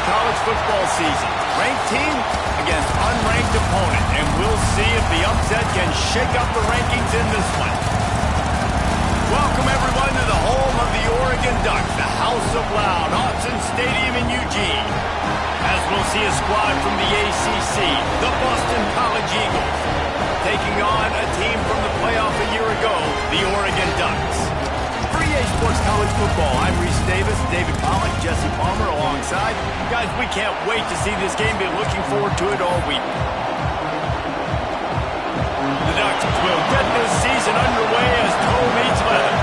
college football season. Ranked team against unranked opponent, and we'll see if the upset can shake up the rankings in this one. Welcome, everyone, to the home of the Oregon Ducks, the House of Loud, Autzen Stadium in Eugene. As we'll see a squad from the ACC, the Boston College Eagles, taking on a team from the playoff a year ago, the Oregon Ducks. For EA Sports College Football, I'm Reese Davis, David Pollack, Jesse Palmer alongside. Guys, we can't wait to see this game. Been looking forward to it all week. The Ducks will get this season underway as toe meets leather.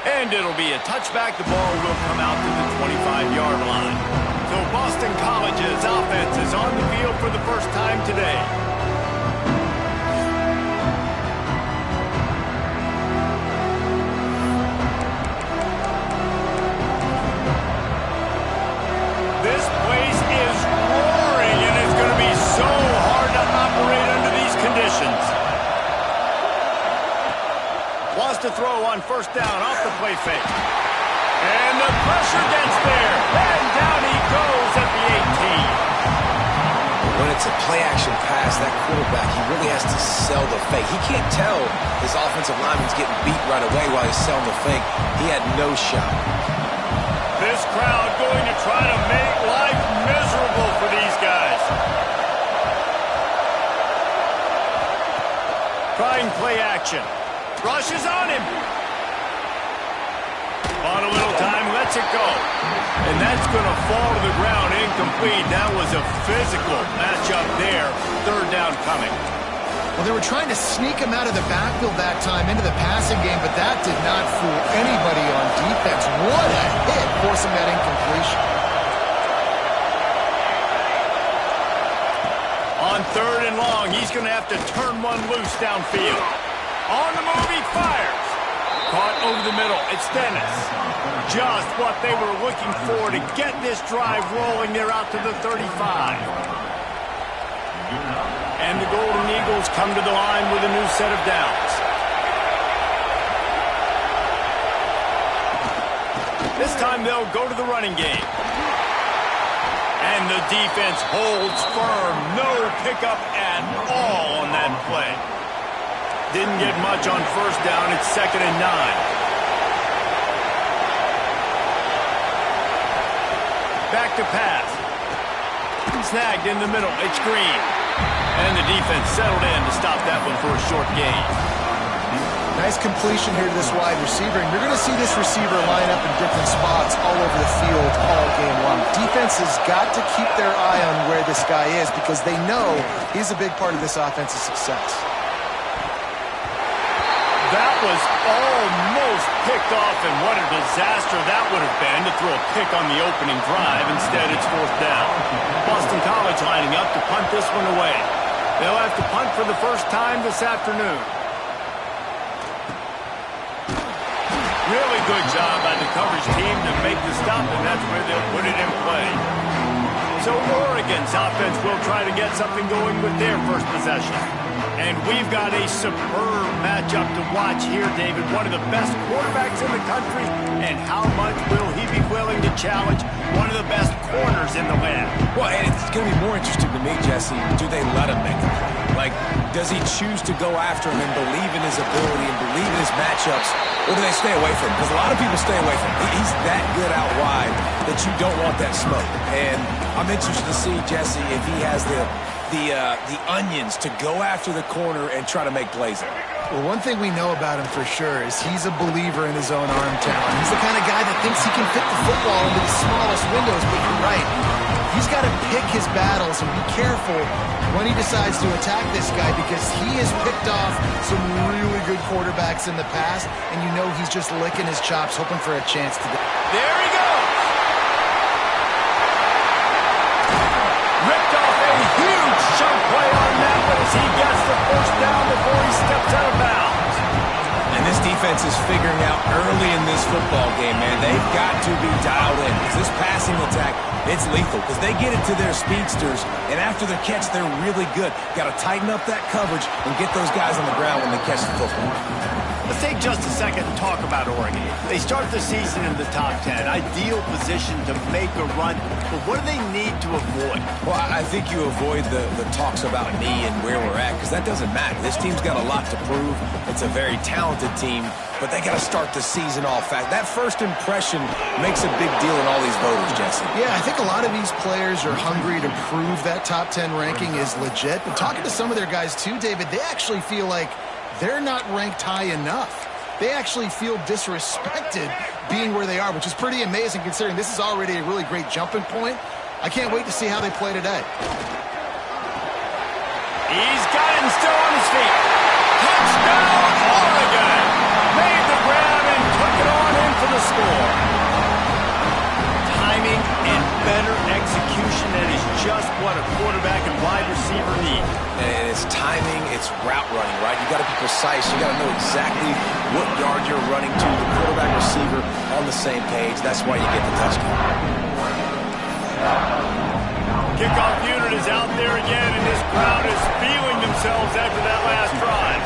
And it'll be a touchback. The ball will come out to the 25-yard line. So Boston College's offense is on the field for the first time today. This place is roaring, and it's going to be so hard to operate under these conditions. Wants to throw on first down off the play fake. And the pressure gets there. And down he goes at the 18. When it's a play-action pass, that quarterback, he really has to sell the fake. He can't tell his offensive lineman's getting beat right away while he's selling the fake. He had no shot. This crowd going to try to make life miserable for these guys. Trying play action. Rushes on him. On a little time, lets it go. And that's going to fall to the ground incomplete. That was a physical matchup there. Third down coming. Well, they were trying to sneak him out of the backfield that time into the passing game, but that did not fool anybody on defense. What a hit, forcing that incompletion. On third and long, he's going to have to turn one loose downfield. On the move, he fires. Caught over the middle. It's Dennis. Just what they were looking for to get this drive rolling. They're out to the 35. And the Golden Eagles come to the line with a new set of downs. This time they'll go to the running game. And the defense holds firm. No pickup at all on that play. Didn't get much on first down. It's 2nd and 9. Back to pass. Snagged in the middle. It's Green. And the defense settled in to stop that one for a short gain. Nice completion here to this wide receiver. And you're going to see this receiver line up in different spots all over the field all game long. Defense has got to keep their eye on where this guy is because they know he's a big part of this offense's success. That was almost picked off, and what a disaster that would have been to throw a pick on the opening drive. Instead, it's fourth down. Boston College lining up to punt this one away. They'll have to punt for the first time this afternoon. Really good job by the coverage team to make the stop, and that's where they'll put it in play. So Oregon's offense will try to get something going with their first possession. And we've got a superb matchup to watch here, David. One of the best quarterbacks in the country. And how much will he be willing to challenge one of the best corners in the land? Well, and it's going to be more interesting to me, Jesse, do they let him make a play? Like, does he choose to go after him and believe in his ability and believe in his matchups, or do they stay away from him? Because a lot of people stay away from him. He's that good out wide that you don't want that smoke. And I'm interested to see, Jesse, if he has the onions to go after the corner and try to make plays there. Well, one thing we know about him for sure is he's a believer in his own arm talent. He's the kind of guy that thinks he can fit the football into the smallest windows, but you're right. He's got to pick his battles and be careful when he decides to attack this guy because he has picked off some really good quarterbacks in the past, and you know he's just licking his chops, hoping for a chance to... There he goes! Ripped off a huge chunk play on that one as he gets the first down before he steps out of bounds. And this defense defense is figuring out early in this football game, man, they've got to be dialed in. Because this passing attack, it's lethal. Because they get it to their speedsters, and after their catch, they're really good. Got to tighten up that coverage and get those guys on the ground when they catch the football. Let's take just a second and talk about Oregon. They start the season in the top 10. Ideal position to make a run. But what do they need to avoid? Well, I think you avoid the talks about me and where we're at, because that doesn't matter. This team's got a lot to prove. It's a very talented team, but they got to start the season off fast. That first impression makes a big deal in all these voters, Jesse. Yeah, I think a lot of these players are hungry to prove that top 10 ranking is legit. But talking to some of their guys too, David, they actually feel like they're not ranked high enough. They actually feel disrespected being where they are, which is pretty amazing considering this is already a really great jumping point. I can't wait to see how they play today. He's got him still on his feet. Touchdown, Oregon! Made the grab and took it on in for the score. Timing and better execution, that is just what a quarterback and wide receiver need. And it's timing, it's route running, right? You got to be precise. You got to know exactly what yard you're running to. The quarterback receiver on the same page. That's why you get the touchdown. Kickoff unit is out there again, and this crowd is feeling themselves after that last drive.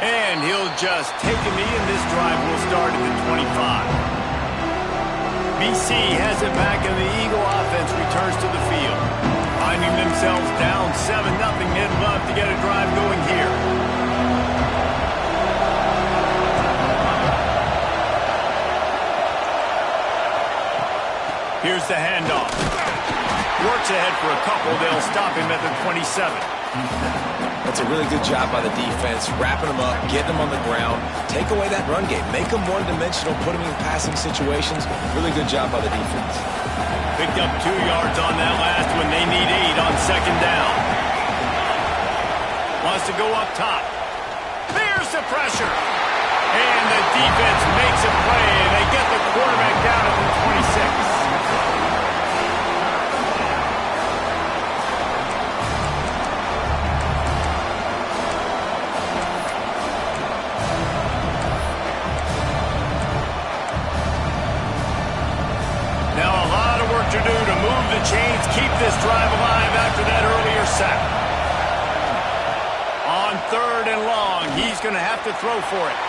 And he'll just take a knee, and this drive will start at the 25. BC has it back, and the Eagle offense returns to the field. Finding themselves down 7-0, they'd love to get a drive going here. Here's the handoff. Works ahead for a couple. They'll stop him at the 27. That's a really good job by the defense, wrapping them up, getting them on the ground, take away that run game, make them one-dimensional, put them in passing situations. Really good job by the defense. Picked up 2 yards on that last one. They need 8 on second down. Wants to go up top. There's the pressure. And the defense makes a play, and they get the quarterback down at the 26. To do to move the chains, keep this drive alive after that earlier sack. On 3rd and long, he's going to have to throw for it.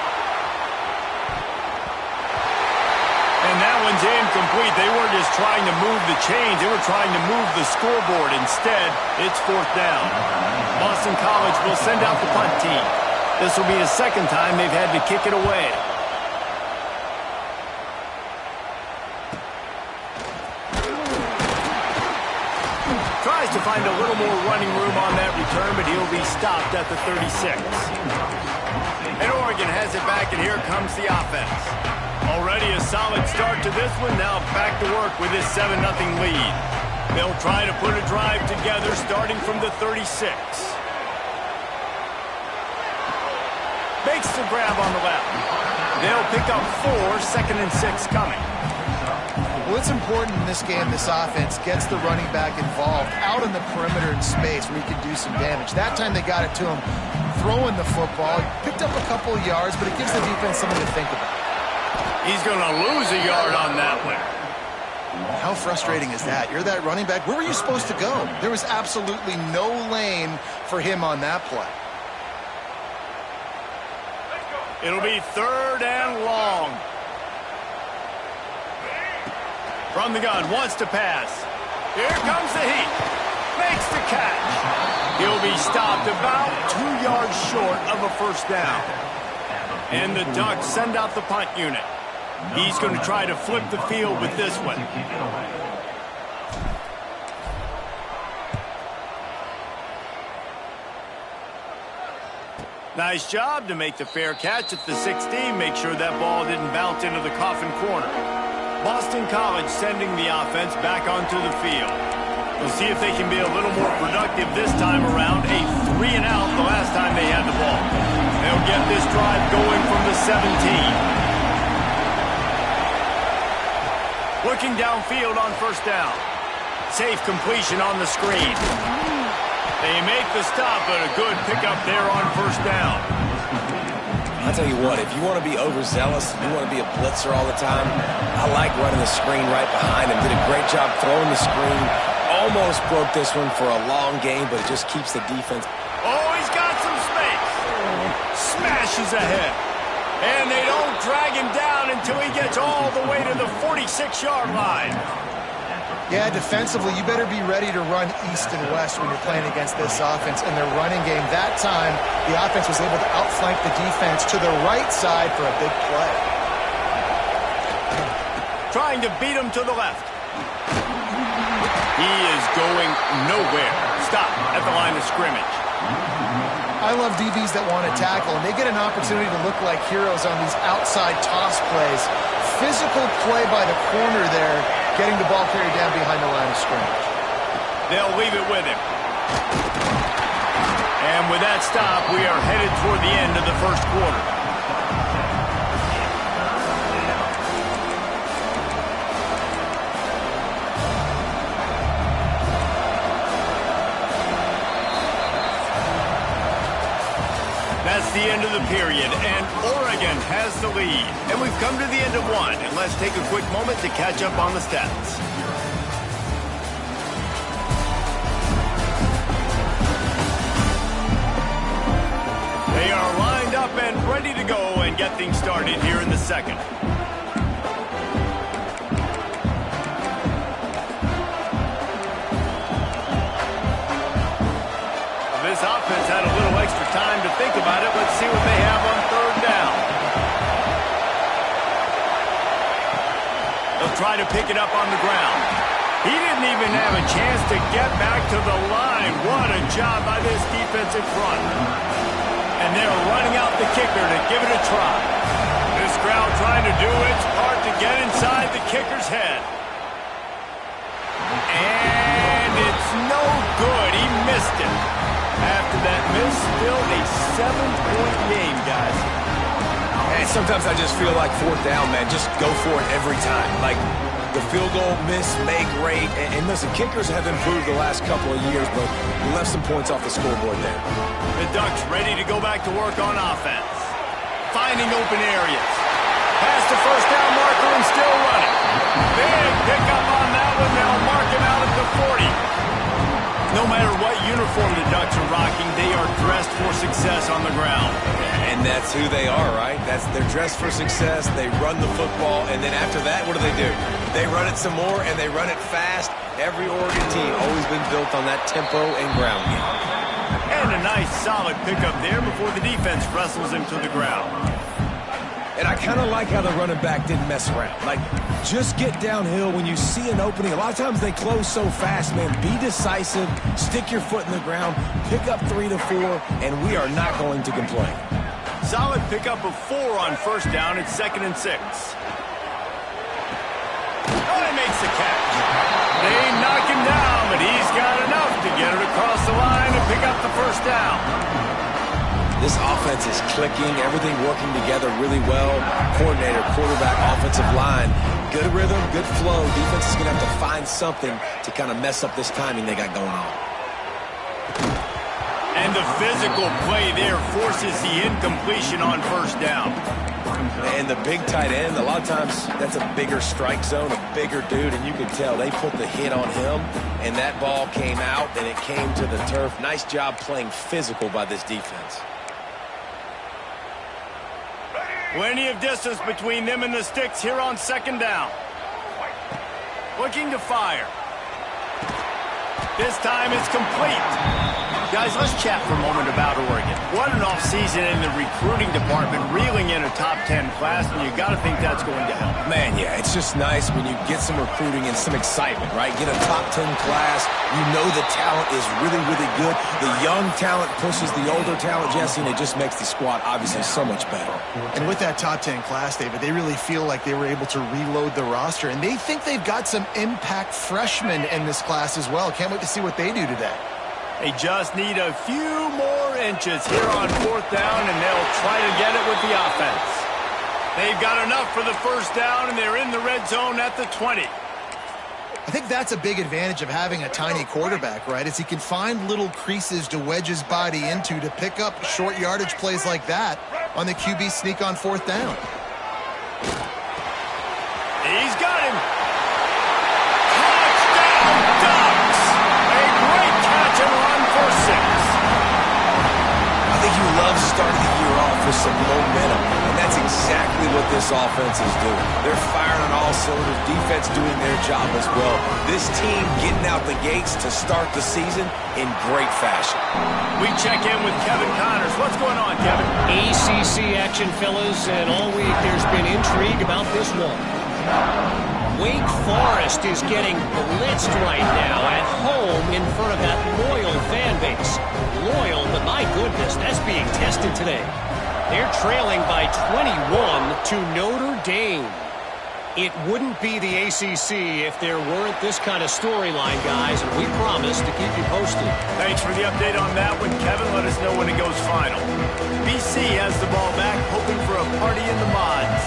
And that one's incomplete. They weren't just trying to move the chains, they were trying to move the scoreboard. Instead, it's 4th down. Boston College will send out the punt team. This will be the second time they've had to kick it away. Tries to find a little more running room on that return, but he'll be stopped at the 36. And Oregon has it back, and here comes the offense. Already a solid start to this one. Now back to work with this 7-0 lead. They'll try to put a drive together starting from the 36. Makes the grab on the left. They'll pick up 4, 2nd and 6 coming. Well, it's important in this game this offense gets the running back involved out in the perimeter in space where he can do some damage. That time they got it to him throwing the football. Picked up a couple of yards, but it gives the defense something to think about. He's going to lose a yard on that one. How frustrating is that? You're that running back. Where were you supposed to go? There was absolutely no lane for him on that play. It'll be 3rd and long. From the gun, wants to pass. Here comes the heat. Makes the catch. He'll be stopped about 2 yards short of a 1st down. And the Ducks send out the punt unit. He's going to try to flip the field with this one. Nice job to make the fair catch at the 16. Make sure that ball didn't bounce into the coffin corner. Boston College sending the offense back onto the field. We'll see if they can be a little more productive this time around. A 3 and out the last time they had the ball. They'll get this drive going from the 17. Looking downfield on 1st down. Safe completion on the screen. They make the stop, but a good pickup there on first down. I'll tell you what, if you want to be overzealous, you want to be a blitzer all the time, I like running the screen right behind him. Did a great job throwing the screen. Almost broke this one for a long game, but it just keeps the defense. Oh, he's got some space. Smashes ahead. And they don't drag him down until he gets all the way to the 46-yard line. Yeah, defensively, you better be ready to run east and west when you're playing against this offense. In their running game, that time, the offense was able to outflank the defense to the right side for a big play. Trying to beat him to the left. He is going nowhere. Stop at the line of scrimmage. I love DBs that want to tackle, and they get an opportunity to look like heroes on these outside toss plays. Physical play by the corner there, getting the ball carried down behind the line of scrimmage. They'll leave it with him. And with that stop, we are headed toward the end of the first quarter. That's the end of the period, and Oregon has the lead. And we've come to the end of one, and let's take a quick moment to catch up on the stats. They are lined up and ready to go and get things started here in the second. This offense had a little extra time to think about it. Let's see what they have on third down. They'll try to pick it up on the ground. He didn't even have a chance to get back to the line. What a job by this defensive front. And they're running out the kicker to give it a try. This crowd trying to do its part to get inside the kicker's head. And it's no good. He missed it. After that miss, still a 7-point game, guys. And sometimes I just feel like fourth down, man. Just go for it every time. Like the field goal miss, make great. And listen, kickers have improved the last couple of years, but we left some points off the scoreboard there. The Ducks ready to go back to work on offense. Finding open areas. Past the first down marker and still running. Big pickup on that one. They'll mark him out at the 40. No matter what uniform the Ducks are rocking, they are dressed for success on the ground. And that's who they are, right? They're dressed for success. They run the football, and then after that, what do? They run it some more, and they run it fast. Every Oregon team always been built on that tempo and ground game. And a nice, solid pickup there before the defense wrestles him to the ground. And I kind of like how the running back didn't mess around. Like, just get downhill when you see an opening. A lot of times they close so fast, man. Be decisive, stick your foot in the ground, pick up 3 to 4, and we are not going to complain. Solid pickup of 4 on first down. It's 2nd and 6. Oh, he makes the catch. They knock him down, but he's got enough to get it across the line and pick up the first down. This offense is clicking, everything working together really well. Coordinator, quarterback, offensive line. Good rhythm, good flow. Defense is going to have to find something to kind of mess up this timing they got going on. And the physical play there forces the incompletion on first down. And the big tight end, a lot of times that's a bigger strike zone, a bigger dude, and you can tell they put the hit on him, and that ball came out, and it came to the turf. Nice job playing physical by this defense. Plenty of distance between them and the sticks here on 2nd down. Looking to fire. This time it's complete. Guys, let's chat for a moment about Oregon. What an offseason in the recruiting department, reeling in a top 10 class, and you got to think that's going to help. Man, yeah, it's just nice when you get some recruiting and some excitement, right? Get a top 10 class. You know the talent is really, really good. The young talent pushes the older talent, Jesse, and it just makes the squad obviously so much better. And with that top 10 class, David, they really feel like they were able to reload the roster, and they think they've got some impact freshmen in this class as well. Can't wait to see what they do today. They just need a few more inches here on 4th down, and they'll try to get it with the offense. They've got enough for the first down, and they're in the red zone at the 20. I think that's a big advantage of having a tiny quarterback, right? Is he can find little creases to wedge his body into to pick up short yardage plays like that on the QB sneak on 4th down. He's got him. Touchdown, Ducks! A great catch and run for 6. I think you love starting the year off with some momentum, and that's exactly what this offense is doing. They're firing on all cylinders, defense doing their job as well. This team getting out the gates to start the season in great fashion. We check in with Kevin Connors. What's going on, Kevin? ACC action, fellas, and all week there's been intrigue about this one. Wake Forest is getting blitzed right now at home in front of that loyal fan base. Loyal, but my goodness, that's being tested today. They're trailing by 21 to Notre Dame. It wouldn't be the ACC if there weren't this kind of storyline, guys, and we promise to keep you posted. Thanks for the update on that one, Kevin. Let us know when it goes final. BC has the ball back, hoping for a party in the mods.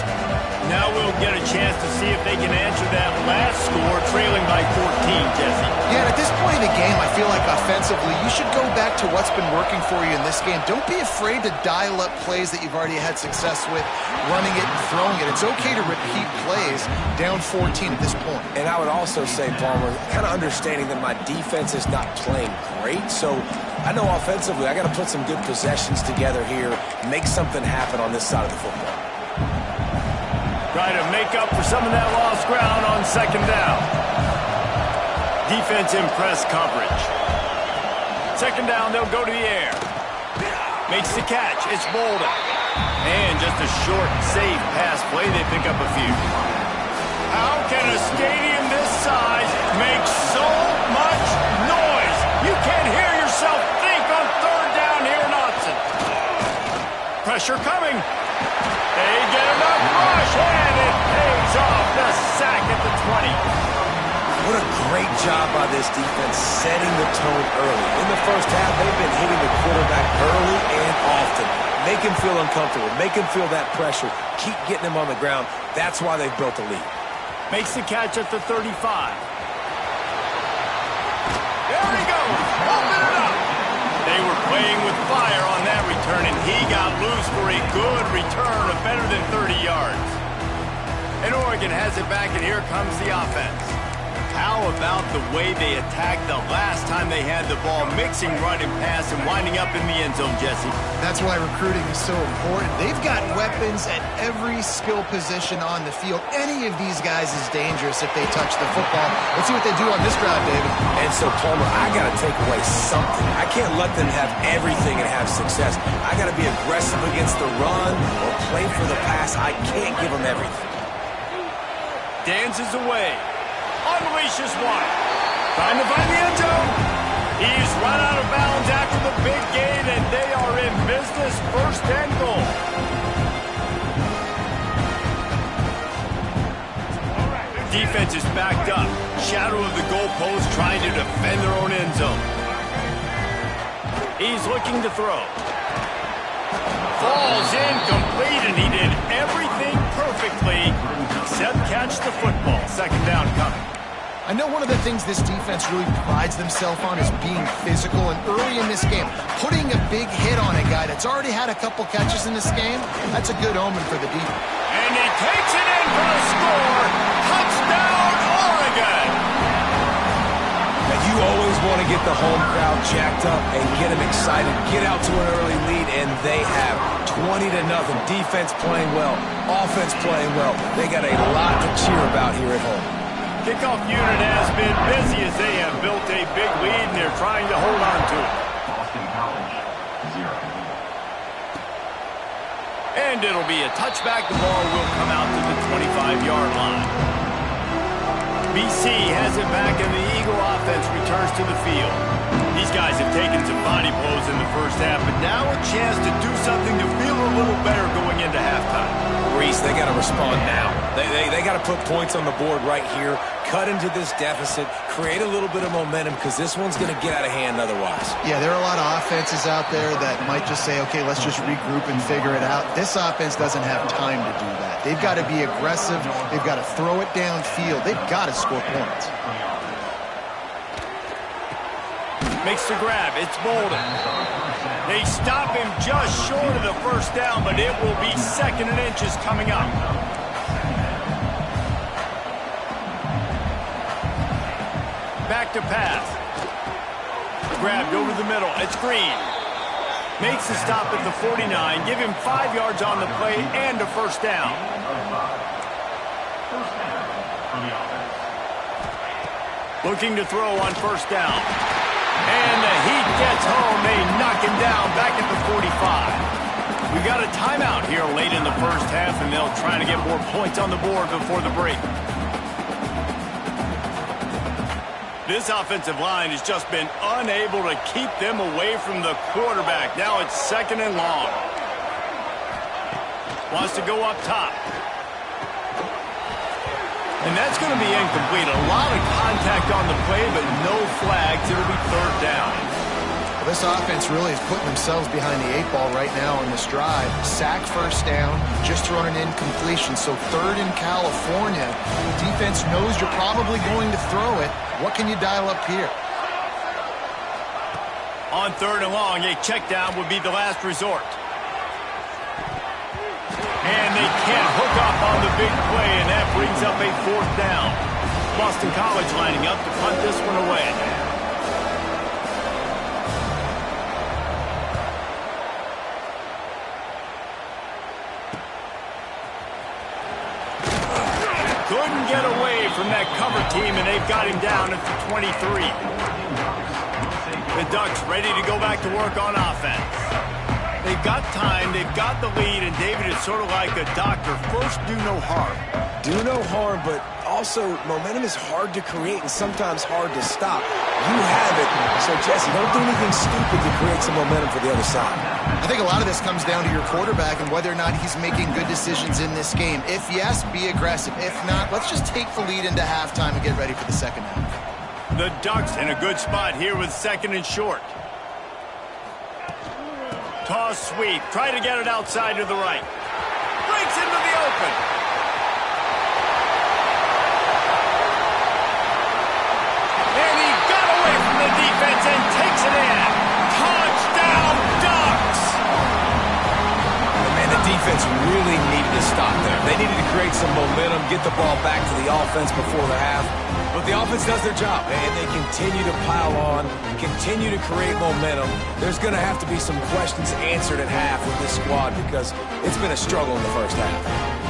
Now we'll get a chance to see if they can answer that last score, trailing by 14, Jesse. Yeah, at this point in the game, I feel like offensively, you should go back to what's been working for you in this game. Don't be afraid to dial up plays that you've already had success with, running it and throwing it. It's okay to repeat plays down 14 at this point. And I would also say, Palmer, kind of understanding that my defense is not playing great, so I know offensively I got to put some good possessions together here, make something happen on this side of the football. Try to make up for some of that lost ground on 2nd down. Defense in press coverage. 2nd down, they'll go to the air. Makes the catch. It's Bolden. And just a short, safe pass play. They pick up a few. How can a stadium this size make so much noise? You can't hear yourself think on 3rd down here in Austin. Pressure coming. They get enough rush, and it pays off. The sack at the 20. What a great job by this defense setting the tone early. In the first half, they've been hitting the quarterback early and often. Make him feel uncomfortable. Make him feel that pressure. Keep getting him on the ground. That's why they've built a lead. Makes the catch at the 35. There he goes. Open it up. They were playing with fire on that return, and he got loose for a good return of better than 30 yards. And Oregon has it back, and here comes the offense. How about the way they attacked the last time they had the ball, mixing run and pass and winding up in the end zone, Jesse? That's why recruiting is so important. They've got weapons at every skill position on the field. Any of these guys is dangerous if they touch the football. Let's see what they do on this drive, David. And so, Palmer, I got to take away something. I can't let them have everything and have success. I got to be aggressive against the run or play for the pass. I can't give them everything. Dances away. Unleashes one. Trying to find the end zone. He's run out of bounds after the big gain, and they are in business. 1st and goal. Defense is backed up. Shadow of the goalpost, trying to defend their own end zone. He's looking to throw. Falls incomplete, and he did everything perfectly except catch the football. 2nd down coming. I know one of the things this defense really prides themselves on is being physical, and early in this game, putting a big hit on a guy that's already had a couple catches in this game, that's a good omen for the defense. And he takes it in for a score. Touchdown, Oregon! Now, you always want to get the home crowd jacked up and get them excited, get out to an early lead, and they have 20-0. Defense playing well, offense playing well. They got a lot to cheer about here at home. Kickoff unit has been busy as they have built a big lead, and they're trying to hold on to it. Boston College, 0. And it'll be a touchback. The ball will come out to the 25-yard line. BC has it back, and the Eagle offense returns to the field. These guys have taken some body blows in the first half, but now a chance to do something to feel a little better going into halftime. Reese, they got to respond now. They got to put points on the board right here, cut into this deficit, create a little bit of momentum, because this one's going to get out of hand otherwise. Yeah, there are a lot of offenses out there that might just say, okay, let's just regroup and figure it out. This offense doesn't have time to do that. They've got to be aggressive. They've got to throw it downfield. They've got to score points. Makes the grab. It's Bolden. They stop him just short of the first down, but it will be 2nd and inches coming up. Back to pass. Grabbed over the middle. It's Green. Makes the stop at the 49. Give him 5 yards on the play and a first down. Looking to throw on first down. And the Heat gets home. They knock him down back at the 45. We got a timeout here late in the first half, and they'll try to get more points on the board before the break. This offensive line has just been unable to keep them away from the quarterback. Now it's 2nd and long. Wants to go up top. And that's going to be incomplete. A lot of contact on the play, but no flags. It'll be 3rd down. Well, this offense really is putting themselves behind the 8 ball right now on this drive. Sack first down, just thrown an incompletion. So 3rd in California. Defense knows you're probably going to throw it. What can you dial up here? On 3rd and long, a check down would be the last resort. And they can't hook up on the big play, and that brings up a 4th down. Boston College lining up to punt this one away. Couldn't get away from that cover team, and they've got him down at the 23. The Ducks ready to go back to work on offense. They've got time, they've got the lead, and David is sort of like a doctor. First, do no harm. Do no harm, but also momentum is hard to create and sometimes hard to stop. You have it, so Jesse, don't do anything stupid to create some momentum for the other side. I think a lot of this comes down to your quarterback and whether or not he's making good decisions in this game. If yes, be aggressive. If not, let's just take the lead into halftime and get ready for the second half. The Ducks in a good spot here with 2nd and short. Toss sweep. Try to get it outside to the right. Breaks into the open. And he got away from the defense and takes it in. Touchdown, Ducks! Man, the defense really needed to stop there. They needed to create some momentum, get the ball back to the offense before the half. But the offense does their job, and they continue to pile on, continue to create momentum. There's going to have to be some questions answered at half with this squad because it's been a struggle in the first half.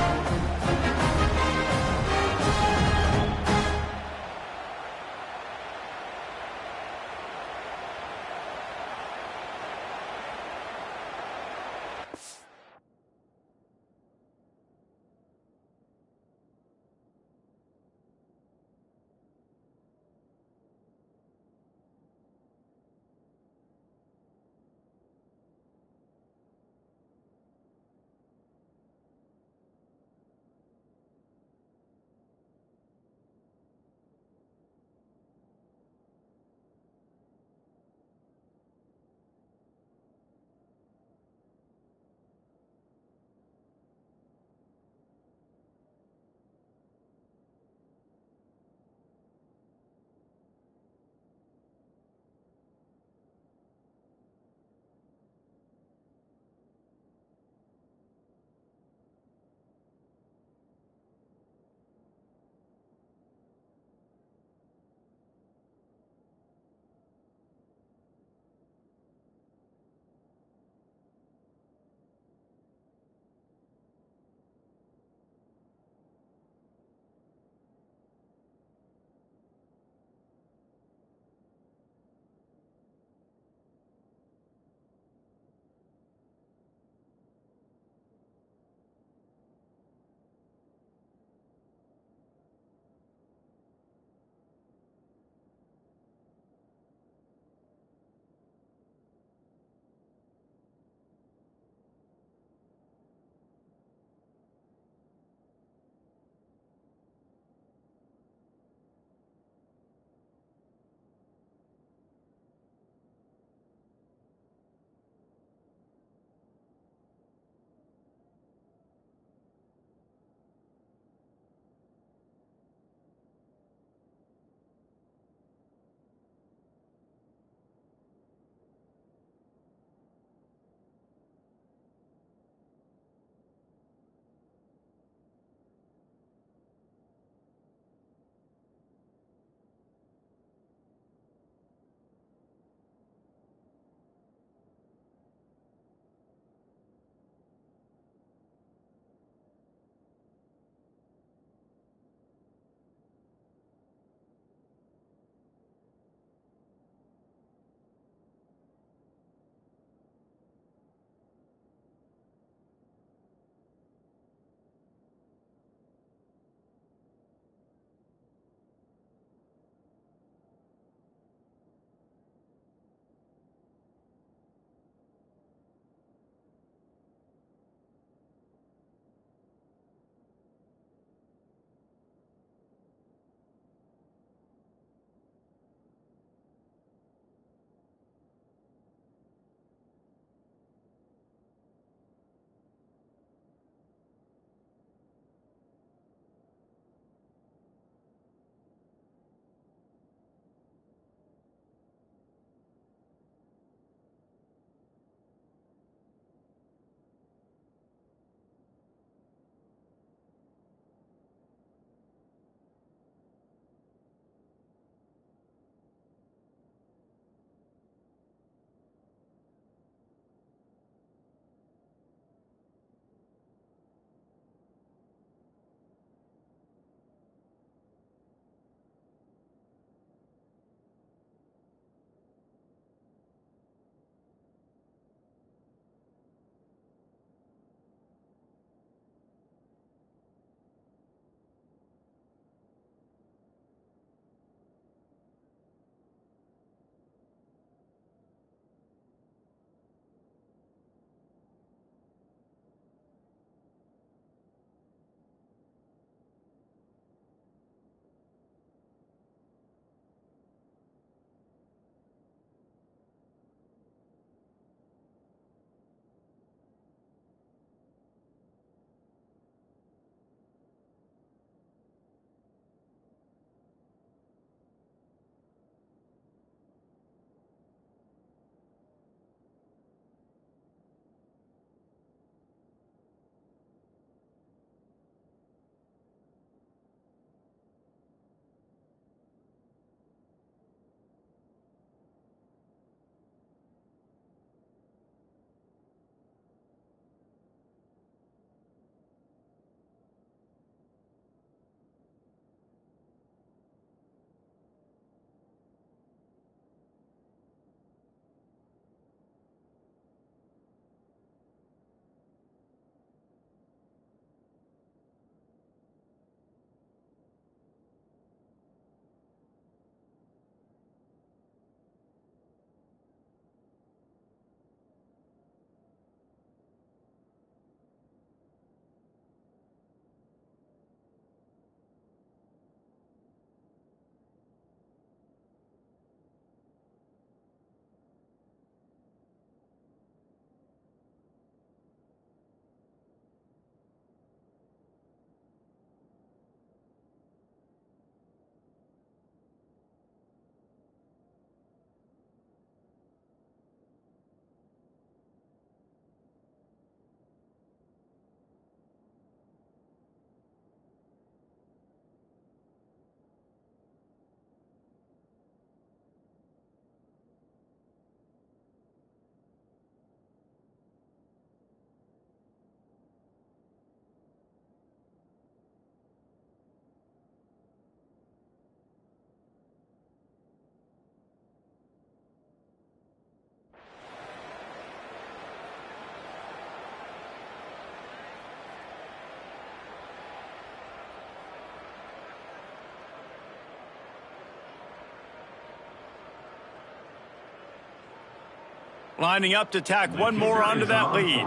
Lining up to tack one more onto that lead.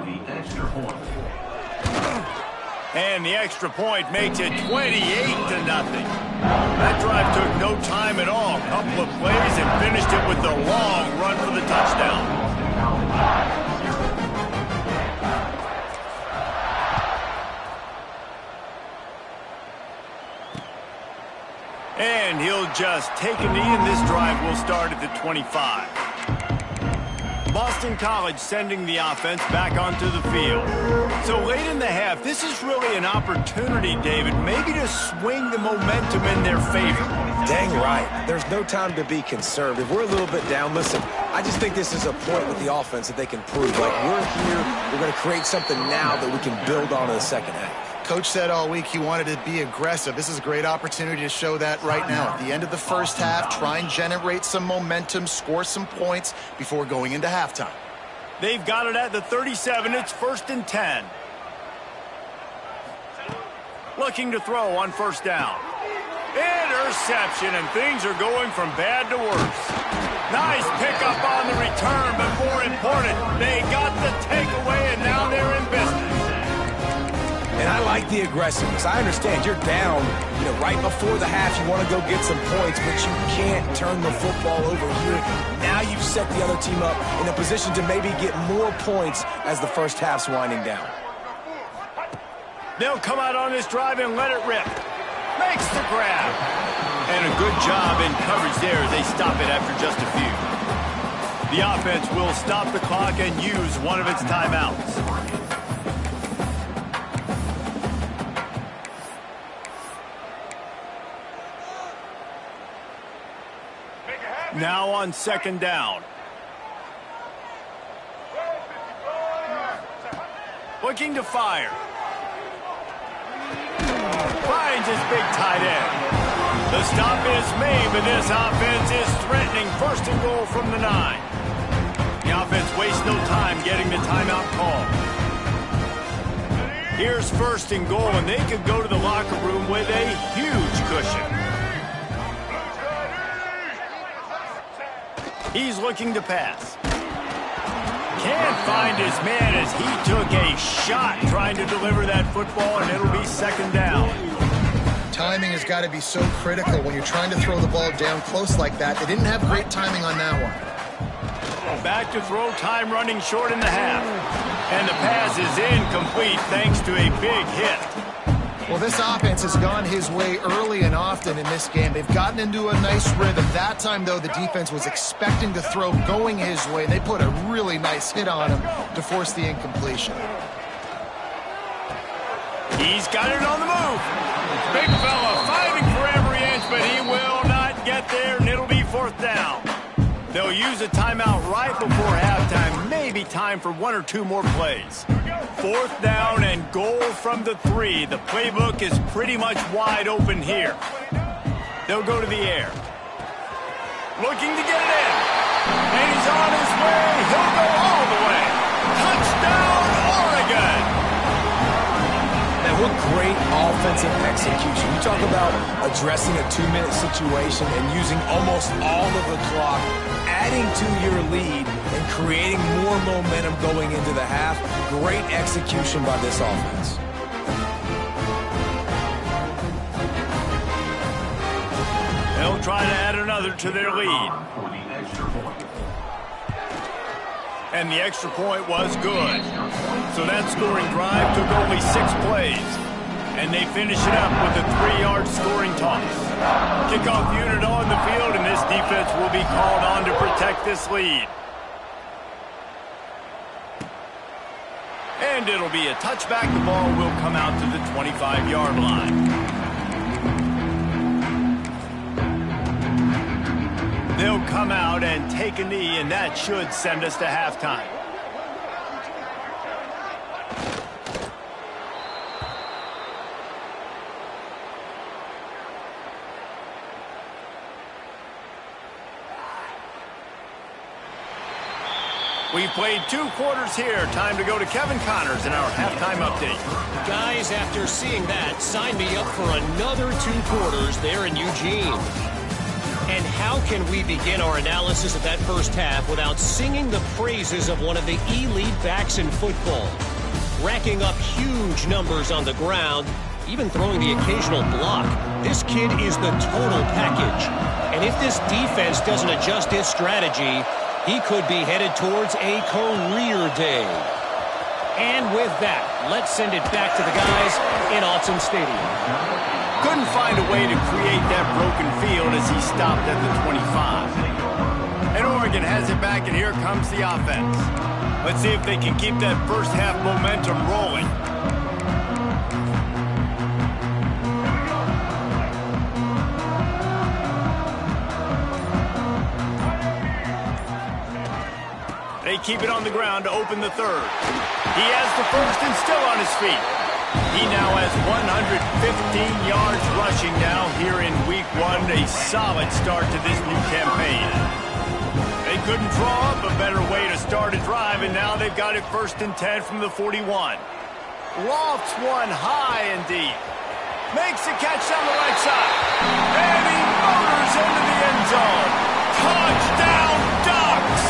And the extra point makes it 28-0. That drive took no time at all. A couple of plays and finished it with the long run for the touchdown. And he'll just take a knee, and this drive will start at the 25. Boston College sending the offense back onto the field. So late in the half, this is really an opportunity, David, maybe to swing the momentum in their favor. Dang right. There's no time to be concerned. If we're a little bit down, listen, I just think this is a point with the offense that they can prove. Like, we're here, we're going to create something now that we can build on in the second half. Coach said all week he wanted to be aggressive. This is a great opportunity to show that right now. At the end of the first half, try and generate some momentum, score some points before going into halftime. They've got it at the 37. It's 1st and 10. Looking to throw on first down. Interception, and things are going from bad to worse. Nice pickup on the return, but more important, they got the takeaway, and now they're in business. And I like the aggressiveness. I understand you're down, right before the half. You want to go get some points, but you can't turn the football over here. Now you've set the other team up in a position to maybe get more points as the first half's winding down. They'll come out on this drive and let it rip. Makes the grab. And a good job in coverage there as they stop it after just a few. The offense will stop the clock and use one of its timeouts. Now on second down. Looking to fire. Finds his big tight end. The stop is made, but this offense is threatening 1st and goal from the 9. The offense wastes no time getting the timeout call. Here's 1st and goal, and they could go to the locker room with a huge cushion. He's looking to pass. Can't find his man as he took a shot trying to deliver that football, and it'll be 2nd down. Timing has got to be so critical when you're trying to throw the ball down close like that. They didn't have great timing on that one. Back to throw, time running short in the half. And the pass is incomplete thanks to a big hit. Well, this offense has gone his way early and often in this game. They've gotten into a nice rhythm. That time, though, the defense was expecting to throw going his way. They put a really nice hit on him to force the incompletion. He's got it on the move. Big fella fighting for every inch, but he will not get there, and it'll be 4th down. They'll use a timeout right before halftime. Maybe time for 1 or 2 more plays. 4th down and goal from the 3. The playbook is pretty much wide open here. They'll go to the air. Looking to get it in. And he's on his way. He'll go all the way. Touchdown, Oregon! Now, what great offensive execution. You talk about addressing a 2-minute situation and using almost all of the clock, adding to your lead and creating more momentum going into the half. Great execution by this offense. They'll try to add another to their lead. And the extra point was good. So that scoring drive took only 6 plays. And they finish it up with a 3-yard scoring toss. Kickoff unit on the field, and this defense will be called on to protect this lead. And it'll be a touchback. The ball will come out to the 25-yard line. They'll come out and take a knee, and that should send us to halftime. We've played 2 quarters here. Time to go to Kevin Connors in our halftime update. Guys, after seeing that, sign me up for another 2 quarters there in Eugene. And how can we begin our analysis of that first half without singing the praises of one of the elite backs in football? Racking up huge numbers on the ground, even throwing the occasional block. This kid is the total package. And if this defense doesn't adjust its strategy, he could be headed towards a career day. And with that, let's send it back to the guys in Autzen Stadium. Couldn't find a way to create that broken field as he stopped at the 25. And Oregon has it back, and here comes the offense. Let's see if they can keep that first half momentum rolling. They keep it on the ground to open the third. He has the first and still on his feet. He now has 115 yards rushing now here in week 1. A solid start to this new campaign. They couldn't draw up a better way to start a drive, and now they've got it first and 10 from the 41. Lofts one high and deep. Makes the catch down the right side. And he motors into the end zone. Touchdown, Ducks!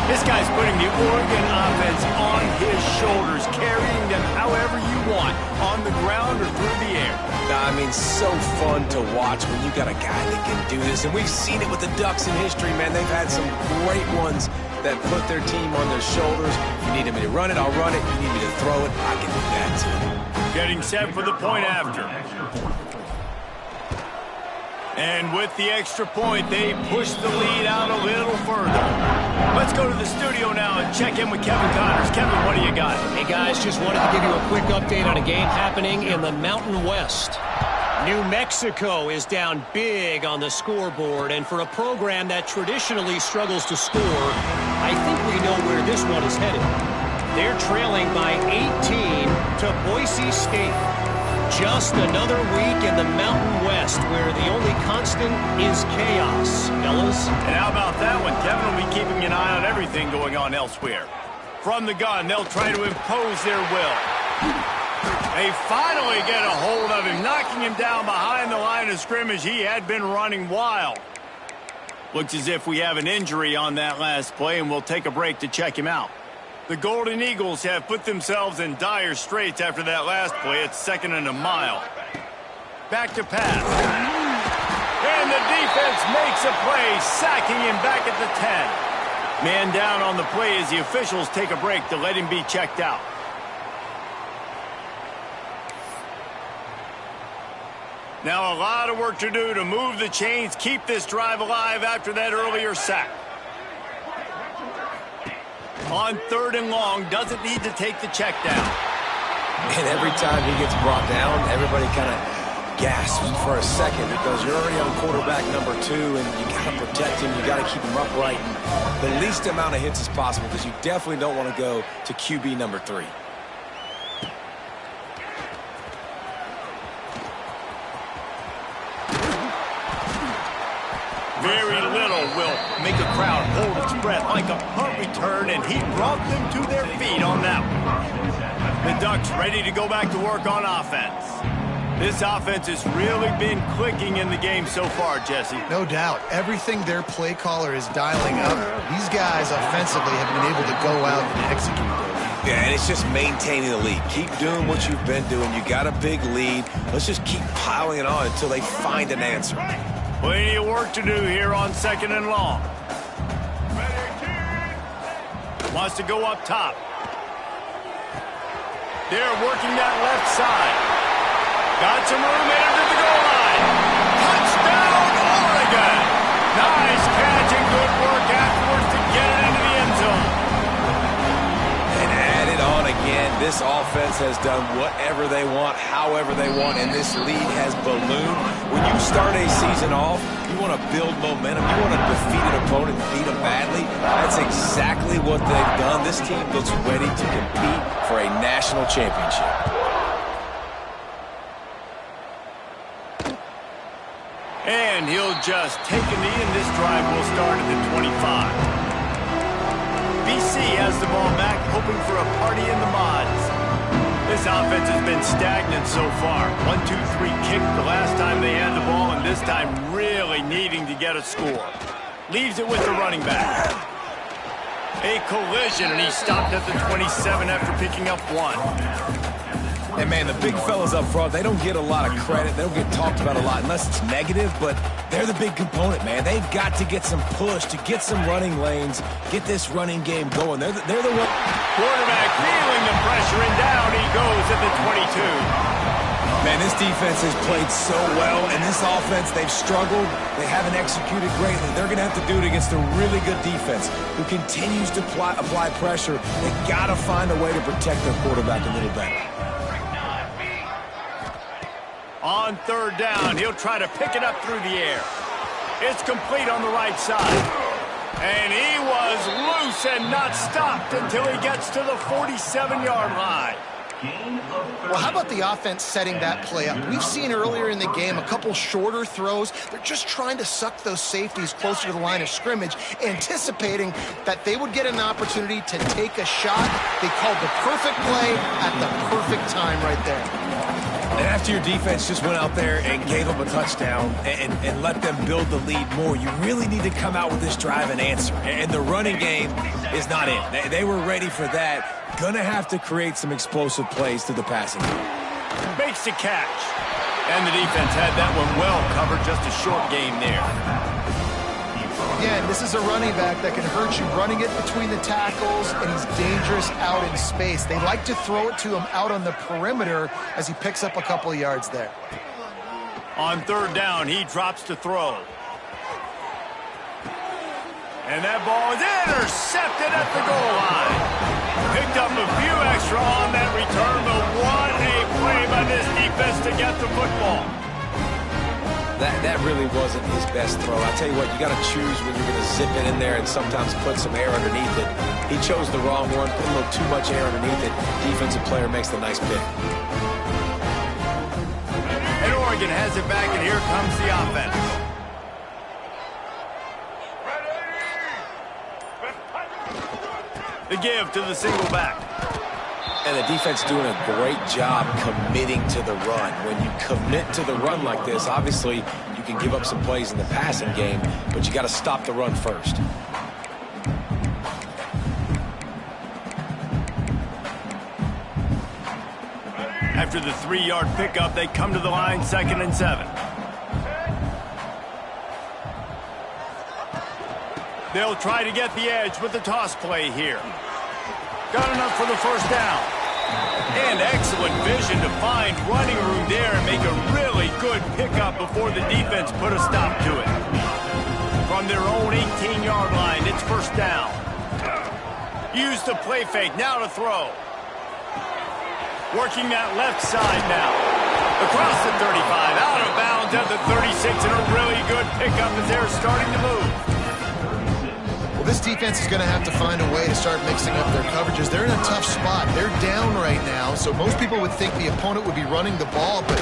This guy's putting the Oregon offense on his shoulders, carrying them however you want, on the ground or through the air. I mean, so fun to watch when you got a guy that can do this. And we've seen it with the Ducks in history, man. They've had some great ones that put their team on their shoulders. You need me to run it, I'll run it. You need me to throw it, I can do that too. Getting set for the point after. And with the extra point, they push the lead out a little further. Let's go to the studio now and check in with Kevin Connors. Kevin, what do you got? Hey, guys, just wanted to give you a quick update on a game happening in the Mountain West. New Mexico is down big on the scoreboard, and for a program that traditionally struggles to score, I think we know where this one is headed. They're trailing by 18 to Boise State. Just another week in the Mountain West where the only constant is chaos, fellas. And how about that one? Kevin will be keeping an eye on everything going on elsewhere. From the gun, they'll try to impose their will. They finally get a hold of him, knocking him down behind the line of scrimmage. He had been running wild. Looks as if we have an injury on that last play, and we'll take a break to check him out. The Golden Eagles have put themselves in dire straits after that last play. It's 2nd and a mile. Back to pass. And the defense makes a play, sacking him back at the 10. Man down on the play as the officials take a break to let him be checked out. Now a lot of work to do to move the chains, keep this drive alive after that earlier sack. On 3rd and long, doesn't need to take the check down. And every time he gets brought down, everybody kind of gasps for a second because you're already on quarterback number 2, and you got to protect him. You got to keep him upright. The least amount of hits as possible because you definitely don't want to go to QB number 3. Very little will make a crowd hold its breath like a punt return, and he brought them to their feet on that one. The Ducks ready to go back to work on offense. This offense has really been clicking in the game so far, Jesse. No doubt. Everything their play caller is dialing up, these guys offensively have been able to go out and execute. Yeah, and it's just maintaining the lead. Keep doing what you've been doing. You got a big lead. Let's just keep piling it on until they find an answer. Plenty of work to do here on 2nd and long. Wants to go up top. They're working that left side. Got some room into the goal line. Touchdown, Oregon! Nice catch and good work afterwards to get it into the end zone. And add it on again. This offense has done whatever they want, however they want, and this lead has ballooned. When you start a season off, you want to build momentum. You want to defeat an opponent and beat them badly. That's exactly what they've done. This team looks ready to compete for a national championship. And he'll just take a knee, and this drive will start at the 25. BC has the ball back, hoping for a party in the mods. This this offense has been stagnant so far. 1-2-3 kick the last time they had the ball, and this time really needing to get a score. Leaves it with the running back. A collision, and he stopped at the 27 after picking up 1. And, man, the big fellas up front, they don't get a lot of credit. They don't get talked about a lot unless it's negative, but they're the big component, man. They've got to get some push, to get some running lanes, get this running game going. They're the one. Quarterback feeling the pressure, and down he goes at the 22. Man, this defense has played so well, and this offense, they've struggled. They haven't executed greatly. They're going to have to do it against a really good defense who continues to apply pressure. They've got to find a way to protect their quarterback a little better. On third down, he'll try to pick it up through the air. It's complete on the right side. And he was loose and not stopped until he gets to the 47-yard line. Well, how about the offense setting that play up? We've seen earlier in the game a couple shorter throws. They're just trying to suck those safeties closer to the line of scrimmage, anticipating that they would get an opportunity to take a shot. They called the perfect play at the perfect time right there. And after your defense just went out there and gave them a touchdown and let them build the lead more, you really need to come out with this drive and answer. And the running game is not in. They were ready for that. Gonna have to create some explosive plays through the passing game. Makes the catch. And the defense had that one well covered. Just a short game there. Again, this is a running back that can hurt you running it between the tackles, and he's dangerous out in space. They like to throw it to him out on the perimeter as he picks up a couple of yards there. On third down, he drops to throw. And that ball is intercepted at the goal line. Picked up a few extra on that return, but what a play by this defense to get the football. That really wasn't his best throw. I tell you what, you got to choose when you're going to zip it in there and sometimes put some air underneath it. He chose the wrong one, put a little too much air underneath it. Defensive player makes the nice pick. And Oregon has it back, and here comes the offense. The give to the single back. And the defense doing a great job committing to the run. When you commit to the run like this, obviously you can give up some plays in the passing game, but you got to stop the run first. After the 3-yard pickup, they come to the line, 2nd and 7. They'll try to get the edge with the toss play here. Got enough for the first down. And excellent vision to find running room there and make a really good pickup before the defense put a stop to it. From their own 18-yard line, it's first down. Use the play fake, now to throw. Working that left side now. Across the 35, out of bounds at the 36, and a really good pickup as they're starting to move. Well, this defense is going to have to find a way to start mixing up their coverages. They're in a tough spot. They're down right now, so most people would think the opponent would be running the ball, but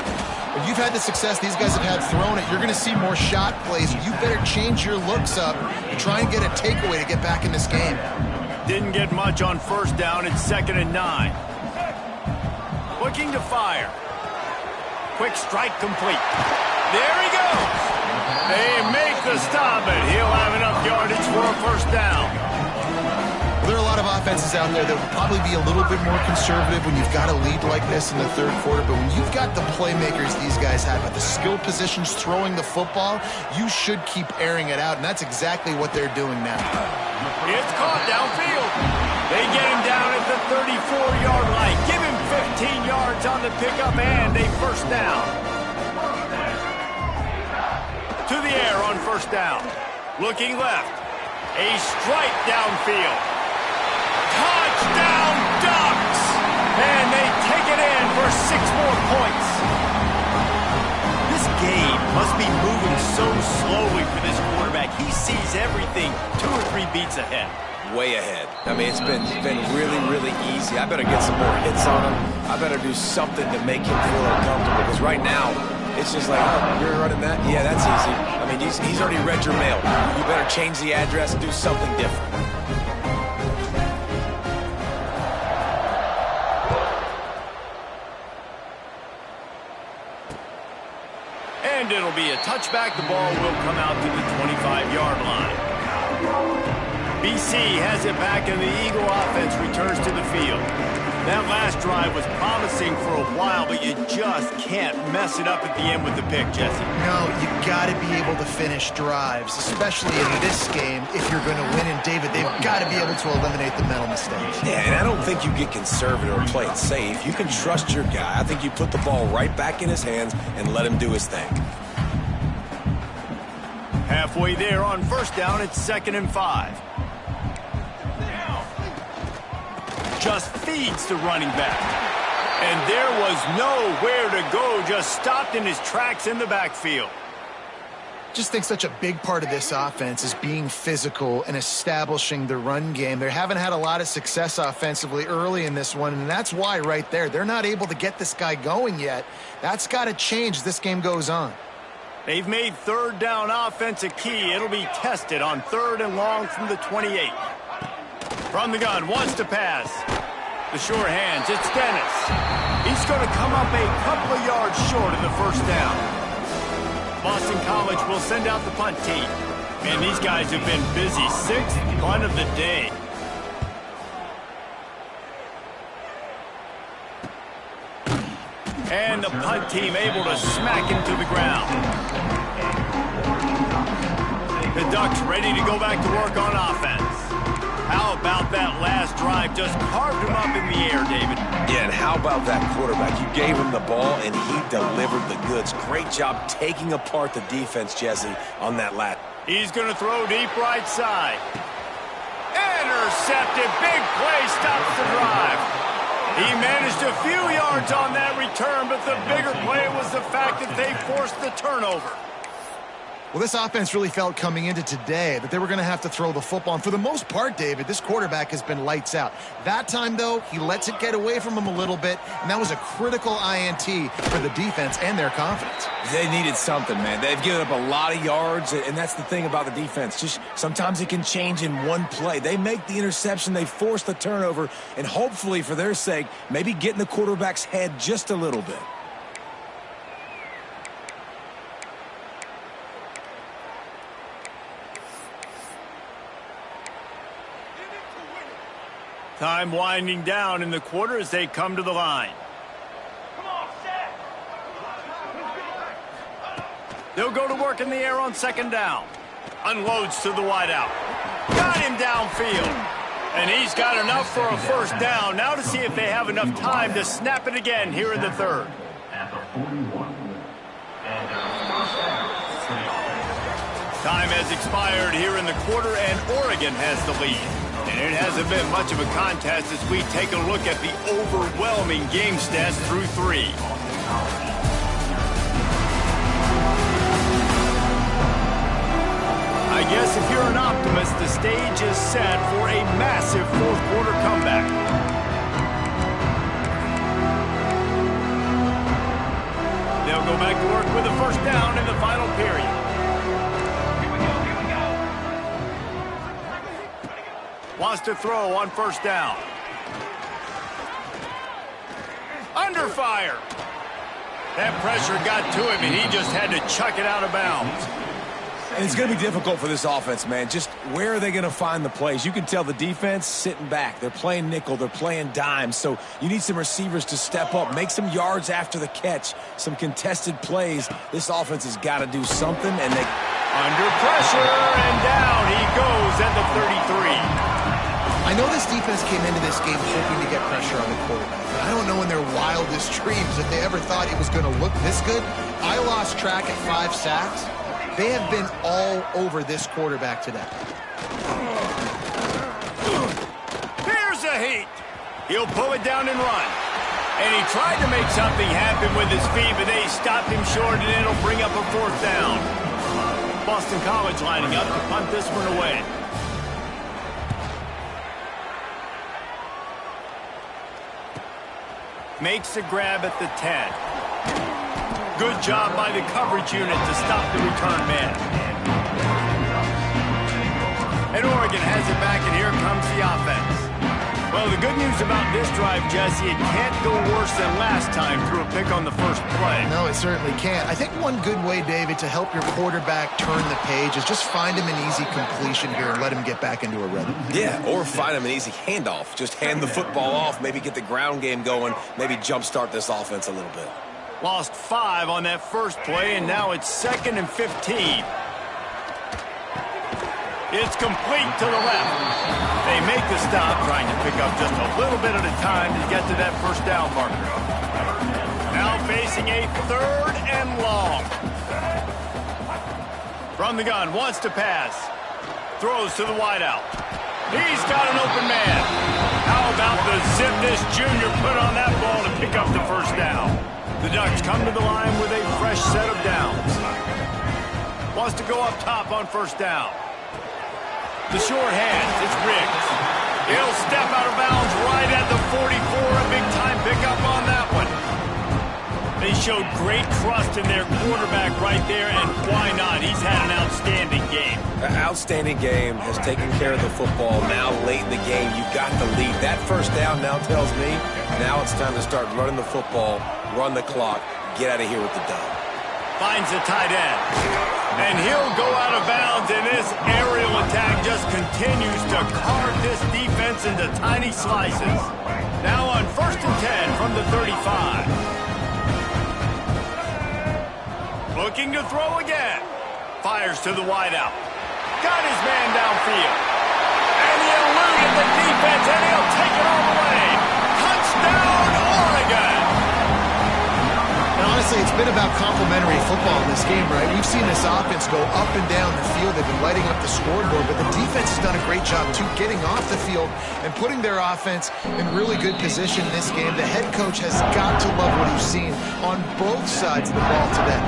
when you've had the success these guys have had throwing it, you're going to see more shot plays. You better change your looks up and try and get a takeaway to get back in this game. Didn't get much on first down. It's 2nd and 9. Looking to fire. Quick strike complete. There he goes. They make the stop, and he'll have enough yardage for a first down. There are a lot of offenses out there that would probably be a little bit more conservative when you've got a lead like this in the third quarter, but when you've got the playmakers these guys have at the skill positions throwing the football, you should keep airing it out, and that's exactly what they're doing now. It's caught downfield. They get him down at the 34-yard line. Give him 15 yards on the pickup and a first down. To the air on first down. Looking left. A strike downfield. Touchdown Ducks! And they take it in for 6 more points. This game must be moving so slowly for this quarterback. He sees everything 2 or 3 beats ahead. Way ahead. I mean, it's been really, really easy. I better get some more hits on him. I better do something to make him feel uncomfortable, because right now, it's just like, oh, you're running that? Yeah, that's easy. I mean, he's already read your mail. You better change the address and do something different. it'll be a touchback. The ball will come out to the 25-yard line. BC has it back, and the Eagle offense returns to the field. That last drive was promising for a while, but you just can't mess it up at the end with the pick, Jesse. No, you got to be able to finish drives, especially in this game. If you're going to win, and David, they've got to be able to eliminate the mental mistakes. Yeah, and I don't think you get conservative or play it safe. You can trust your guy. I think you put the ball right back in his hands and let him do his thing. Halfway there on first down, it's 2nd and 5. Just feeds the running back. And there was nowhere to go, just stopped in his tracks in the backfield. Just think such a big part of this offense is being physical and establishing the run game. They haven't had a lot of success offensively early in this one, and that's why right there, they're not able to get this guy going yet. That's got to change as this game goes on. They've made 3rd down offense a key. It'll be tested on 3rd and long from the 28. From the gun, wants to pass. The sure hands, it's Dennis. He's going to come up a couple of yards short of the first down. Boston College will send out the punt team. And these guys have been busy. 6th punt of the day. And the punt team able to smack him to the ground. The Ducks ready to go back to work on offense. How about that last drive? Just carved him up in the air, David. Yeah, and how about that quarterback? You gave him the ball, and he delivered the goods. Great job taking apart the defense, Jesse, on that last. He's going to throw deep right side. Intercepted. Big play stops the drive. He managed a few yards on that return, but the bigger play was the fact that they forced the turnover. Well, this offense really felt coming into today that they were going to have to throw the football. And for the most part, David, this quarterback has been lights out. That time, though, he lets it get away from him a little bit, and that was a critical INT for the defense and their confidence. They needed something, man. They've given up a lot of yards, and that's the thing about the defense. Just sometimes it can change in one play. They make the interception, they force the turnover, and hopefully, for their sake, maybe get in the quarterback's head just a little bit. Time winding down in the quarter as they come to the line. They'll go to work in the air on 2nd down. Unloads to the wideout. Got him downfield. And he's got enough for a first down. Now to see if they have enough time to snap it again here in the 3rd. Time has expired here in the quarter, and Oregon has the lead. And it hasn't been much of a contest as we take a look at the overwhelming game stats through 3. I guess if you're an optimist, the stage is set for a massive 4th quarter comeback. They'll go back to work with a first down in the final period. Wants to throw on first down. Under fire. That pressure got to him, and he just had to chuck it out of bounds. And it's going to be difficult for this offense, man. Just where are they going to find the plays? You can tell the defense sitting back. They're playing nickel. They're playing dime. So you need some receivers to step up, make some yards after the catch, some contested plays. This offense has got to do something, and they... Under pressure, and down he goes at the 33. I know this defense came into this game hoping to get pressure on the quarterback, but I don't know in their wildest dreams if they ever thought it was going to look this good. I lost track at 5 sacks. They have been all over this quarterback today. Here's a heat. He'll pull it down and run. And he tried to make something happen with his feet, but they stopped him short, and it'll bring up a 4th down. Boston College lining up to punt this one away. Makes the grab at the 10. Good job by the coverage unit to stop the return man. And Oregon has it back, and here comes the offense. Well, the good news news about this drive, Jesse. It can't go worse than last time through a pick on the first play. No, it certainly can't. I think one good way, David, to help your quarterback turn the page is just find him an easy completion here and let him get back into a rhythm. Yeah, or find him an easy handoff. Just hand the football off, maybe get the ground game going, maybe jumpstart this offense a little bit. Lost 5 on that first play, and now it's 2nd and 15. It's complete to the left. They make the stop, trying to pick up just a little bit at a time to get to that first down marker. Now facing a 3rd and long. From the gun, wants to pass. Throws to the wideout. He's got an open man. How about the zip this junior put on that ball to pick up the first down? The Ducks come to the line with a fresh set of downs. Wants to go up top on first down. The short hands, it's Riggs. He'll step out of bounds right at the 44. A big-time pickup on that one. They showed great trust in their quarterback right there, and why not? He's had an outstanding game. An outstanding game, has taken care of the football. Now, late in the game, you've got the lead. That first down now tells me now it's time to start running the football, run the clock, get out of here with the dub. Finds the tight end. And he'll go out of bounds, and this aerial attack just continues to carve this defense into tiny slices. Now on 1st and 10 from the 35. Looking to throw again. Fires to the wideout. Got his man downfield. And he eluded the defense, and he'll take it all the way. Touchdown, Oregon! And honestly, it's been about complementary football in this game, right? We've seen this offense go up and down the field. They've been lighting up the scoreboard, but the defense has done a great job, too, getting off the field and putting their offense in really good position in this game. The head coach has got to love what he's seen on both sides of the ball today.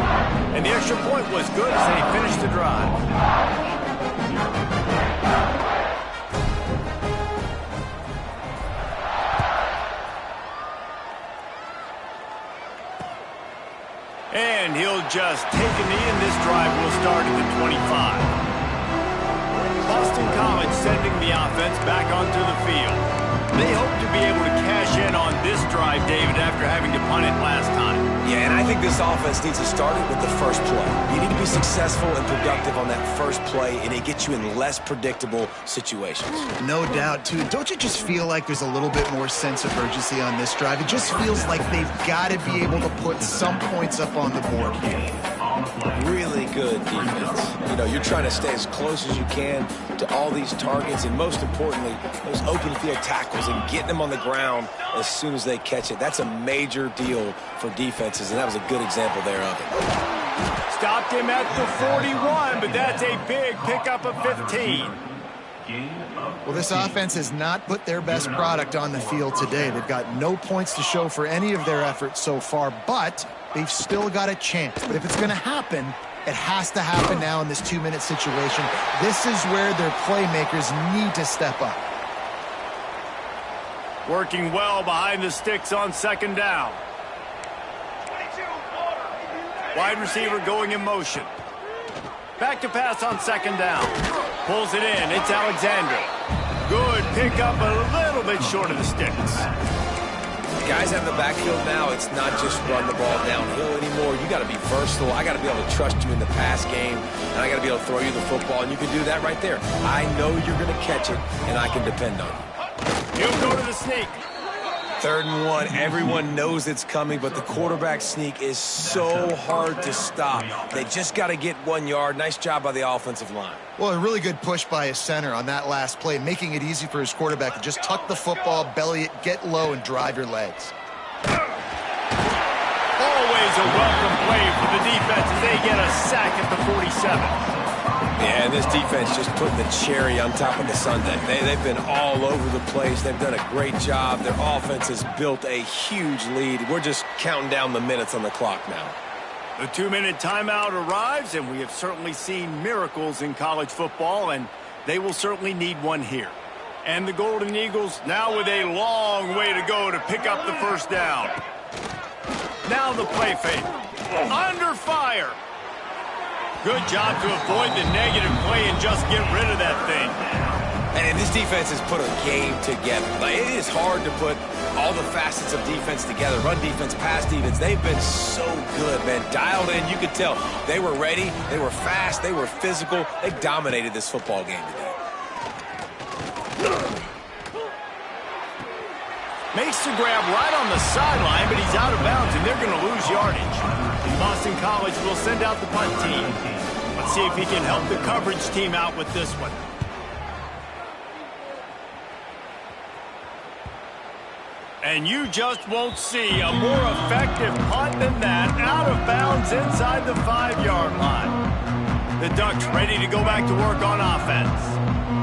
And the extra point was good as they finished the drive. And he'll just take a knee, and this drive will start at the 25. Boston College sending the offense back onto the field. They hope to be able to cash in on this drive, David, after having to punt it last time. Yeah, and I think this offense needs to start it with the first play. You need to be successful and productive on that first play, and it gets you in less predictable situations. No doubt, too. Don't you just feel like there's a little bit more sense of urgency on this drive? It just feels like they've got to be able to put some points up on the board here. Really good defense. You know, you're trying to stay as close as you can to all these targets, and most importantly, those open field tackles and getting them on the ground as soon as they catch it. That's a major deal for defenses, and that was a good example there of it. Stopped him at the 41, but that's a big pickup of 15. Well, this offense has not put their best product on the field today. They've got no points to show for any of their efforts so far, but they've still got a chance. But if it's going to happen, it has to happen now in this 2-minute situation. This is where their playmakers need to step up. Working well behind the sticks on 2nd down. Wide receiver going in motion. Back to pass on 2nd down. Pulls it in. It's Alexander. Good pickup, a little bit short of the sticks. Guys out in the backfield now, it's not just run the ball downhill anymore. You got to be versatile. I got to be able to trust you in the pass game, and I got to be able to throw you the football, and you can do that right there. I know you're going to catch it, and I can depend on you. He'll go to the sneak. 3rd and 1. Everyone knows it's coming, but the quarterback sneak is so hard to stop. They just got to get 1 yard. Nice job by the offensive line. Well, a really good push by his center on that last play, making it easy for his quarterback to just tuck the football, belly it, get low, and drive your legs. Always a welcome play for the defense as they get a sack at the 47. Yeah, and this defense just putting the cherry on top of the sundae. They've been all over the place. They've done a great job. Their offense has built a huge lead. We're just counting down the minutes on the clock now. The 2-minute timeout arrives, and we have certainly seen miracles in college football, and they will certainly need one here. And the Golden Eagles now with a long way to go to pick up the first down. Now the play fake. Under fire. Good job to avoid the negative play and just get rid of that thing. And this defense has put a game together. Like, it is hard to put all the facets of defense together. Run defense, pass defense. They've been so good, man. Dialed in. You could tell they were ready. They were fast. They were physical. They dominated this football game today. Makes the grab right on the sideline, but he's out of bounds, and they're going to lose yardage. Boston College will send out the punt team. Let's see if he can help the coverage team out with this one. And you just won't see a more effective punt than that, out of bounds inside the 5-yard line. The Ducks ready to go back to work on offense.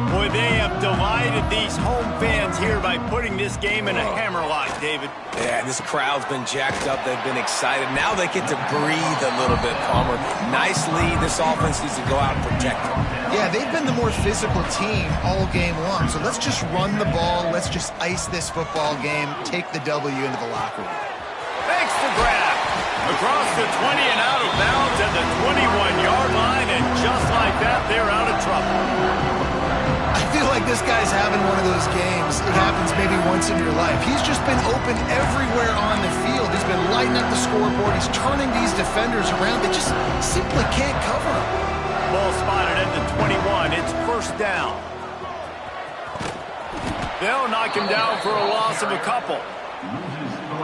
Boy, they have delighted these home fans here by putting this game in a hammerlock, David. Yeah, this crowd's been jacked up. They've been excited. Now they get to breathe a little bit, Palmer. Nice lead. This offense needs to go out and protect them. Yeah, they've been the more physical team all game long. So let's just run the ball. Let's just ice this football game. Take the W into the locker room. Thanks to grab. Across the 20 and out of bounds at the 21-yard line. And just like that, they're out of trouble. I feel like this guy's having one of those games. It happens maybe once in your life. He's just been open everywhere on the field. He's been lighting up the scoreboard. He's turning these defenders around. They just simply can't cover him. Ball spotted at the 21. It's first down. They'll knock him down for a loss of a couple.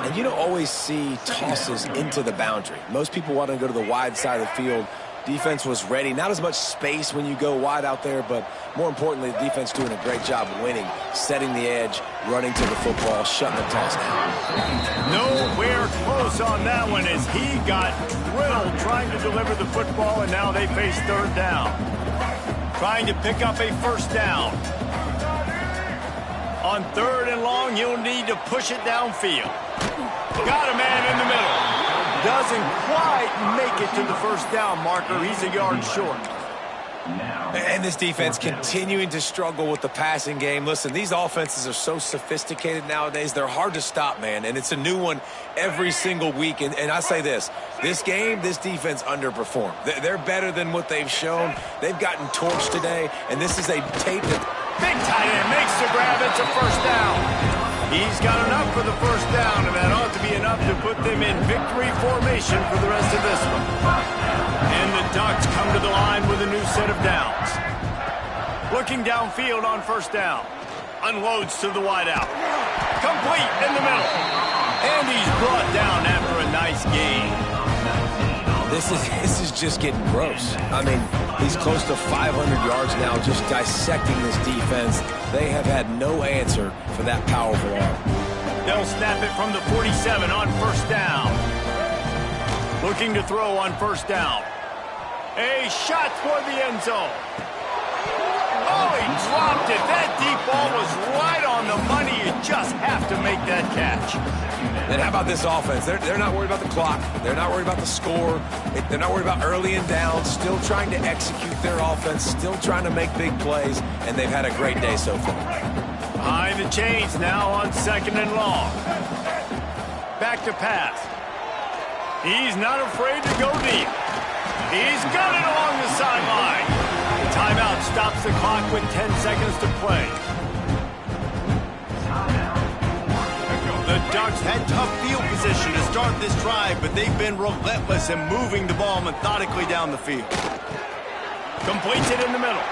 And you don't always see tosses into the boundary. Most people want to go to the wide side of the field. Defense was ready. Not as much space when you go wide out there, but more importantly, the defense doing a great job winning, setting the edge, running to the football, shutting the toss down. Nowhere close on that one as he got drilled trying to deliver the football, and now they face third down. Trying to pick up a first down. On third and long, you'll need to push it downfield. Got a man in the middle. Doesn't quite make it to the first down marker. He's a yard short. And this defense continuing to struggle with the passing game. Listen, these offenses are so sophisticated nowadays. They're hard to stop, man. And it's a new one every single week. And I say this game, this defense underperformed. They're better than what they've shown. They've gotten torched today. And this is a tape that... Big tight end makes the grab. It's a first down. He's got enough for the first down, and that ought to be enough to put them in victory formation for the rest of this one. And the Ducks come to the line with a new set of downs. Looking downfield on first down. Unloads to the wideout. Complete in the middle. And he's brought down after a nice gain. This is just getting gross. I mean, he's close to 500 yards now, just dissecting this defense. They have had no answer for that powerful arm. They'll snap it from the 47 on first down. Looking to throw on first down. A shot toward the end zone. Oh, he dropped it. That deep ball was right on the money. You just have to make that catch. And how about this offense? They're not worried about the clock. They're not worried about the score. They're not worried about early and down. Still trying to execute their offense. Still trying to make big plays. And they've had a great day so far. Behind the chains now on second and long. Back to pass. He's not afraid to go deep. He's got it along the sideline. The timeout stops the clock with 10 seconds to play. The Ducks had tough field position to start this drive, but they've been relentless in moving the ball methodically down the field. Completes it in the middle.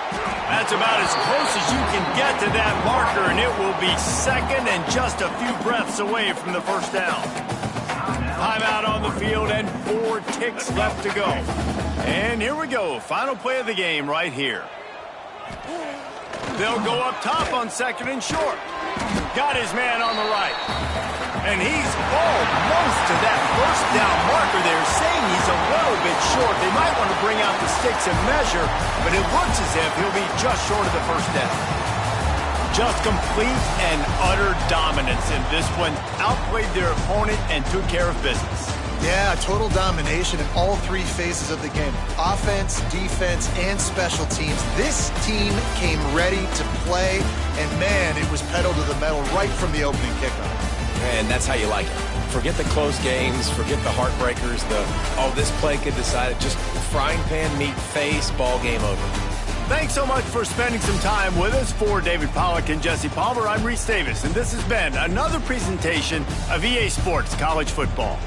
That's about as close as you can get to that marker, and it will be second and just a few breaths away from the first down. Timeout on the field and 4 ticks left to go. And here we go. Final play of the game right here. They'll go up top on second and short. Got his man on the right. And he's almost to that first down marker there, saying he's a little bit short. They might want to bring out the sticks and measure, but it looks as if he'll be just short of the first down. Just complete and utter dominance in this one. Outplayed their opponent and took care of business. Yeah, total domination in all 3 phases of the game. Offense, defense, and special teams. This team came ready to play, and man, it was pedal to the metal right from the opening kickoff. And that's how you like it. Forget the close games, forget the heartbreakers, this play could decide it. Just frying pan meet face, ball game over. Thanks so much for spending some time with us. For David Pollack and Jesse Palmer, I'm Reese Davis, and this has been another presentation of EA Sports College Football.